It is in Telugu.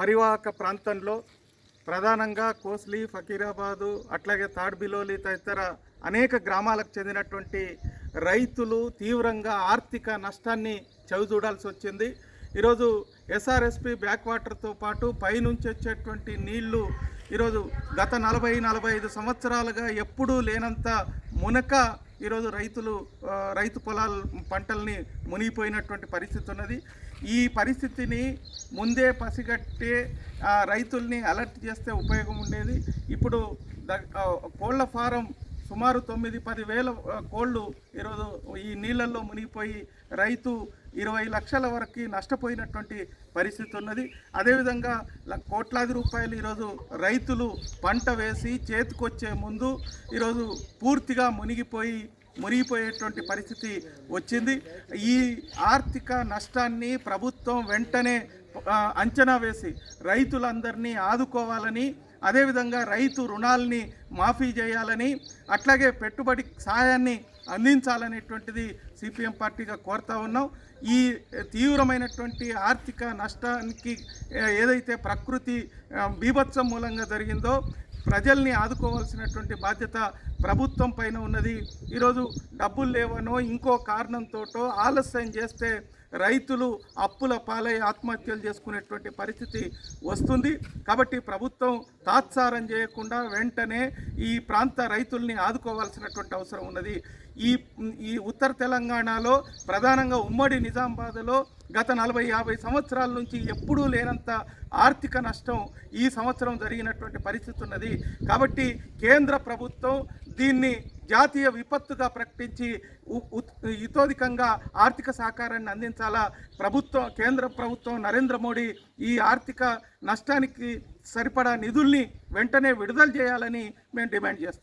పరివాహక ప్రాంతంలో ప్రధానంగా కోస్లీ, ఫకీరాబాదు, అట్లాగే తాడ్బిలోలి తదితర అనేక గ్రామాలకు చెందినటువంటి రైతులు తీవ్రంగా ఆర్థిక నష్టాన్ని చవిచూడాల్సి వచ్చింది. ఈరోజు ఎస్ఆర్ఎస్పి బ్యాక్ వాటర్తో పాటు పైనుంచి వచ్చేటువంటి నీళ్లు ఈరోజు గత 40-45 సంవత్సరాలుగా ఎప్పుడూ లేనంత మునక ఈరోజు రైతు పొలాల పంటల్ని మునిగిపోయినటువంటి పరిస్థితి ఉన్నది. ఈ పరిస్థితిని ముందే పసిగట్టే రైతుల్ని అలర్ట్ చేస్తే ఉపయోగం ఉండేది. ఇప్పుడు కోళ్ల ఫారం సుమారు 9-10 వేల కోళ్ళు ఈరోజు ఈ నీళ్ళల్లో మునిగిపోయి రైతు 20 లక్షల వరకు నష్టపోయినటువంటి పరిస్థితి ఉన్నది. అదేవిధంగా కోట్లాది రూపాయలు ఈరోజు రైతులు పంట వేసి చేతికొచ్చే ముందు ఈరోజు పూర్తిగా మునిగిపోయేటువంటి పరిస్థితి వచ్చింది. ఈ ఆర్థిక నష్టాన్ని ప్రభుత్వం వెంటనే అంచనా వేసి రైతులందరినీ ఆదుకోవాలని, అదేవిధంగా రైతు రుణాలని మాఫీ చేయాలని, అట్లాగే పెట్టుబడి సహాయాన్ని అందించాలనేటువంటిది సిపిఎం పార్టీగా కోరుతా ఉన్నాం. ఈ తీవ్రమైనటువంటి ఆర్థిక నష్టానికి ఏదైతే ప్రకృతి బీభత్సం మూలంగా జరిగిందో ప్రజల్ని ఆదుకోవాల్సినటువంటి బాధ్యత ప్రభుత్వం పైన ఉన్నది. ఈరోజు డబ్బులు లేవనో ఇంకో కారణంతోటో ఆలస్యం చేస్తే రైతులు అప్పుల పాలై ఆత్మహత్యలు చేసుకునేటువంటి పరిస్థితి వస్తుంది. కాబట్టి ప్రభుత్వం తాత్సారం చేయకుండా వెంటనే ఈ ప్రాంత రైతుల్ని ఆదుకోవాల్సినటువంటి అవసరం ఉన్నది. ఈ ఉత్తర తెలంగాణలో ప్రధానంగా ఉమ్మడి నిజామాబాద్లో గత 40-50 సంవత్సరాల నుంచి ఎప్పుడూ లేనంత ఆర్థిక నష్టం ఈ సంవత్సరం జరిగినటువంటి పరిస్థితి ఉన్నది. కాబట్టి కేంద్ర ప్రభుత్వం దీన్ని జాతీయ విపత్తుగా ప్రకటించి ఇతోధికంగా ఆర్థిక సహకారాన్ని అందించాలా. కేంద్ర ప్రభుత్వం నరేంద్ర మోడీ ఈ ఆర్థిక నష్టానికి సరిపడా నిధుల్ని వెంటనే విడుదల చేయాలని మేము డిమాండ్ చేస్తాం.